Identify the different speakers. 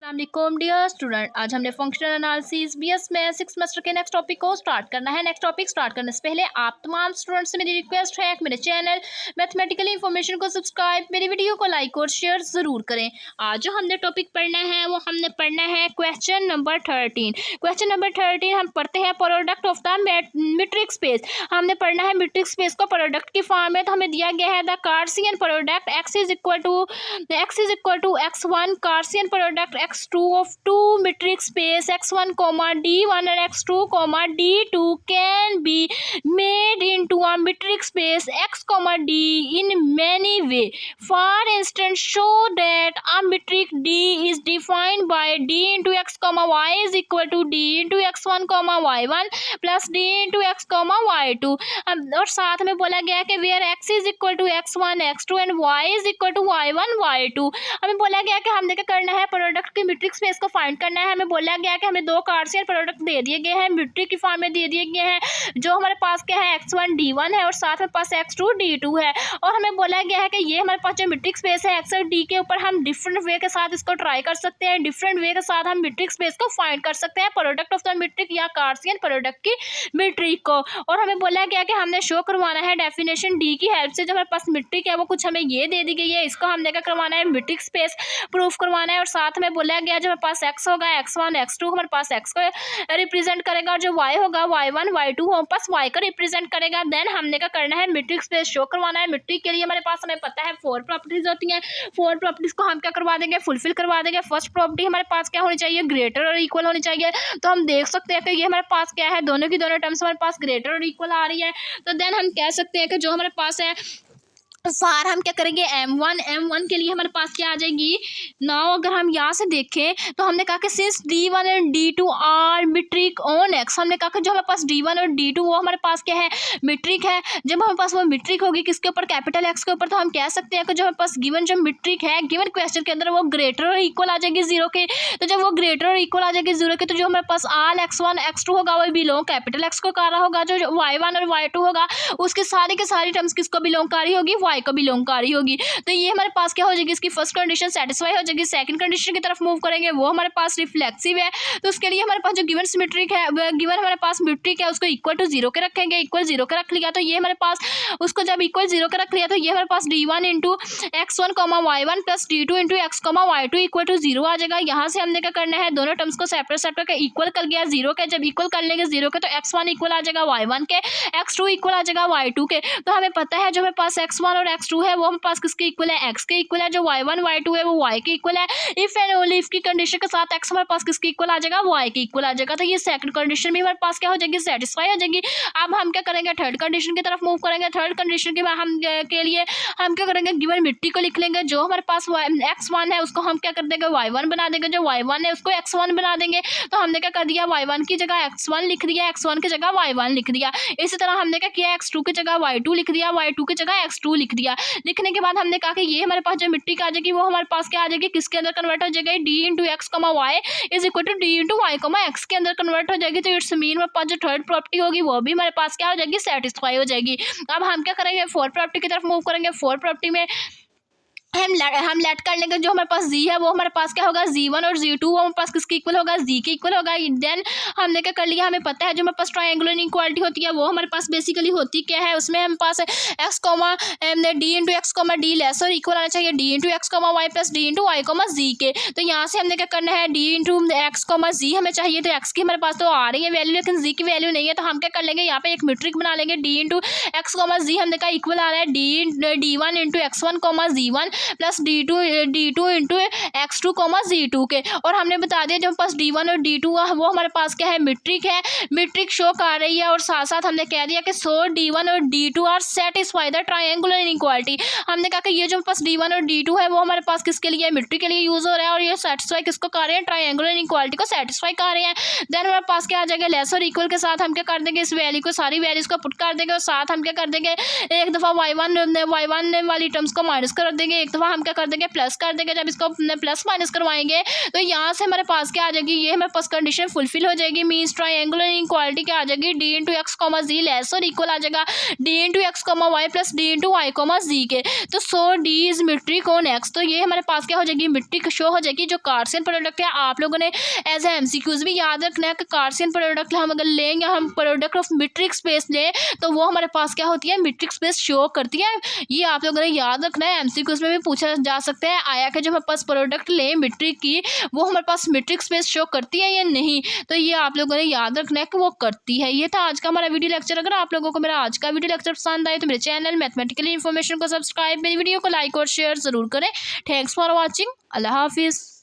Speaker 1: अस्सलाम dear student, आज हमने फंक्शनल एनालिसिस बीएस में 6 सेमेस्टर के नेक्स्ट टॉपिक को स्टार्ट करना है। नेक्स्ट टॉपिक स्टार्ट करने से पहले आप तमाम स्टूडेंट्स से मेरी रिक्वेस्ट है कि मेरे चैनल मैथमेटिकल इन्फॉर्मेशन को सब्सक्राइब, मेरी वीडियो को लाइक और शेयर ज़रूर करें। आज जो हमने टॉपिक पढ़ना है वो हमने पढ़ना है क्वेश्चन नंबर 13। क्वेश्चन नंबर 13 हम पढ़ते हैं product of the metric space. हमने पढ़ना है मीट्रिक स्पेस को प्रोडक्ट की फॉर्म में, तो हमें दिया गया है the cartesian product x is equal to x1 cartesian product x2 of two metric space x1 d1 and x2 d2 can be made into a metric space x d in many way. For instance, show that a metric d is defined by d into x y is equal to d into x1 y1 plus d into x y2। और साथ में बोला गया कि where x is equal to x1 x2 and y is equal to y1 y2। हमें बोला गया कि हमने क्या करना है, प्रोडक्ट की मीट्रिक स्पेस को फाइंड करना है। हमें बोला गया कि हमें दो कार्सियन प्रोडक्ट दे दिए गए हैं, मीट्रिक की फॉर्म में दे दिए गए हैं, जो हमारे पास क्या है x1 d1 है और साथ में पास x2 d2 है। और हमें बोला गया है कि ये हमारे पास जो मीट्रिक स्पेस है x और d के ऊपर हम डिफरेंट वे के साथ इसको ट्राई कर सकते हैं, डिफरेंट वे के साथ हम मीट्रिक स्पेस को फाइंड कर सकते हैं, प्रोडक्ट ऑफ द मीट्रिक या कार्सियन प्रोडक्ट की मीट्रिक को। और हमें बोला गया कि हमने शो करवाना है डेफिनेशन डी की हेल्प से, जो हमारे पास मीट्रिक है वो कुछ हमें ये दे दी गई है, इसको हमने क्या करवाना है, मीट्रिक स्पेस प्रूफ करवाना है। और साथ में बोला गया जो हमारे पास x होगा x1 x2 हमारे पास x को रिप्रेजेंट करेगा, और जो y होगा y1 y2 हमारे पास y को रिप्रेजेंट करेगा। देन हमने क्या करना है, मीट्रिक स्पेस शो करवाना है। मीट्रिक के लिए हमारे पास हमें पता है 4 प्रॉपर्टीज होती हैं, 4 प्रॉपर्टीज को हम क्या करवा देंगे, फुलफिल करवा देंगे। फर्स्ट प्रॉपर्टी हमारे पास क्या होनी चाहिए, ग्रेटर और इक्वल होनी चाहिए। तो हम देख सकते हैं कि ये हमारे पास क्या है, दोनों की दोनों टर्म्स हमारे पास ग्रेटर और इक्वल आ रही है। तो देन हम कह सकते हैं कि जो हमारे पास है फार हम क्या करेंगे, m1 के लिए हमारे पास क्या आ जाएगी। नाउ अगर हम यहाँ से देखें तो हमने कहा कि since d1 and d2 are metric on x, हमने कहा कि जो हमारे पास d1 और d2 वो हमारे पास क्या है, मीट्रिक है। जब हमारे पास वो मीट्रिक होगी किसके ऊपर, कैपिटल x के ऊपर, तो हम कह सकते हैं कि जो हमारे पास गिवन जो मीट्रिक है गिवन क्वेश्चन के अंदर वो ग्रेटर और इक्वल आ जाएगी 0 के। तो जब वो ग्रेटर और इक्वल आ जाएगी 0 के, तो जो हमारे पास आल x1 x2 होगा वो बिलोंग कैपिटल x को कर रहा होगा, जो y1 और y2 होगा उसके सारी के सारी टर्म्स किसको बिलोंग कर रही होगी, y को बिलोंग कर रही होगी। तो ये हमारे पास क्या हो जाएगी, इसकी फर्स्ट कंडीशन सेटिस्फाई हो जाएगी। सेकंड कंडीशन की तरफ मूव करेंगे, वो हमारे पास रिफ्लेक्सिव है, तो उसके लिए हमारे पास जो गिवन सिमेट्रिक है, गिवन हमारे पास मीट्रिक है उसको इक्वल टू 0 के रखेंगे। इक्वल 0 के रख लिया तो ये हमारे पास उसको जब इक्वल 0 के रख लिया तो ये हमारे पास d1 into x1 y1 plus d2 into x y2 equal to 0 आ जाएगा। यहाँ से हमने क्या करना है, दोनों टर्म्स को सेपरेट करके इक्वल कर गया 0 के। जब इक्वल कर लेंगे 0 के तो x1 इक्वल आ जाएगा y1 के, x2 इक्वल आ जाएगा y2 के। तो हमें पता है जो हमारे पास x1 और x2 है वो हमारे पास किसके इक्वल है, x के इक्वल है। जो y1 y2 है वो y के इक्वल है। इफ एंड ओनली इफ की कंडीशन के साथ x हमारे पास किसके इक्वल आ जाएगा, y के इक्वल आ जाएगा। तो ये सेकंड कंडीशन भी हमारे पास क्या हो जाएगी, सेटिस्फाई हो जाएगी। अब हम क्या करेंगे, थर्ड कंडीशन की तरफ मूव करेंगे। थर्ड कंडीशन के बाद हम के लिए हम क्या करेंगे, गिवन मीट्रिक को लिख लेंगे। जो हमारे पास x1 है उसको हम क्या कर देंगे, y1 बना देंगे। जो y1 है उसको x1 बना देंगे। तो हमने क्या कर दिया, y1 की जगह x1 लिख दिया, x1 की जगह y1 लिख दिया। इसी तरह हमने क्या किया, x2 की जगह y2 लिख दिया, y2 की जगह x2 लिख दिया। लिखने के बाद हमने कहा कि ये हमारे पास जो मीट्रिक आ जाएगी वो हमारे पास क्या आ जाएगी, किसके अंदर कन्वर्ट हो जाएगी, d into x y is equal to d into y x के अंदर कन्वर्ट हो जाएगी। तो इट्स मीन हमारे पास जो थर्ड प्रॉपर्टी होगी वो भी हमारे पास क्या हो जाएगी, सेटिस्फाई हो जाएगी। अब हम क्या करेंगे, फोर्थ प्रॉपर्टी की तरफ मूव करेंगे। फोर्थ प्रॉपर्टी में हम लेट कर लेंगे, जो हमारे पास z है वो हमारे पास क्या होगा, z1 और z2 वो हमारे पास किसके इक्वल होगा, z के इक्वल होगा। देन हमने क्या कर लिया, हमें पता है जो हमारे पास ट्रायंगुलर इनइक्वालिटी होती है वो हमारे पास बेसिकली होती क्या है, उसमें हमारे पास x d into x d less और इक्वल आना चाहिए d into x y plus d into y z के। तो यहाँ से हमने क्या करना है, d इंटू एक्स z हमें चाहिए, तो x की हमारे पास तो आ रही है वैल्यू लेकिन z की वैल्यू नहीं है। तो हम क्या कर लेंगे, यहाँ पे एक मीट्रिक बना लेंगे, d इंटू एक्स z हमने कहा इक्वल आ रहा है d1 into x1 z1 plus d2 into x2 z2 के। और हमने बता दिया जो पास d1 और d2 वो हमारे पास क्या है, मीट्रिक है, मीट्रिक शो कर रही है। और साथ साथ हमने कह दिया कि सो d1 और d2 are satisfy the triangular inequality. हमने कहा कि ये जो पास d1 और d2 है वो हमारे पास किसके लिए, मीट्रिक के लिए यूज हो रहा है, और ये सेटिस्फाई किसको कर रहे हैं, ट्रायंगुलर इनइक्वालिटी को सेटिस्फाई कर रहे हैं। देन हमारे पास क्या आ जाएगा, लेस और इक्वल के साथ हम क्या कर देंगे, इस वैल्यू को सारी वैल्यूज को पुट कर देंगे, और साथ हम क्या कर देंगे, एक दफ़ा y1 वाली टर्म्स को माइनस कर देंगे, एक दफ़ा हम क्या कर देंगे, प्लस कर देंगे। जब इसको प्लस माइनस करवाएंगे तो यहाँ से हमारे पास क्या आ जाएगी, ये हमारे पास कंडीशन फुलफिल हो जाएगी। मीन्स ट्रायंगुलर इनइक्वालिटी क्या आ जाएगी, d into x comma g less और इक्वल आ जाएगा d into x comma y plus d into y comma g के। तो so d is metric on x. तो ये हमारे पास क्या हो जाएगी, मीट्रिक शो हो जाएगी। जो कार्सियन प्रोडक्ट है आप लोगों ने एज ए एमसीक्यूज भी याद रखना है कि कार्सियन प्रोडक्ट हम अगर लें या हम प्रोडक्ट ऑफ मीट्रिक स्पेस लें तो वो हमारे पास क्या होती है, मीट्रिक स्पेस शो करती है। ये आप लोगों ने याद रखना है, एमसीक्यूज में भी पूछा जा सकता है आया कि जो हमारे पास प्रोडक्ट लें मीट्रिक की वो हमारे पास मीट्रिक स्पेस शो करती है या नहीं। तो ये आप लोगों ने याद रखना है कि वो करती है। ये था आज का हमारा वीडियो लेक्चर। अगर आप लोगों को मेरा आज का वीडियो लेक्चर पसंद आए तो मेरे चैनल मैथमेटिकली इन्फॉर्मेशन को सब्सक्राइब, मेरी वीडियो को लाइक और शेयर ज़रूर करें। Thanks for watching. अल्लाह हाफिज़।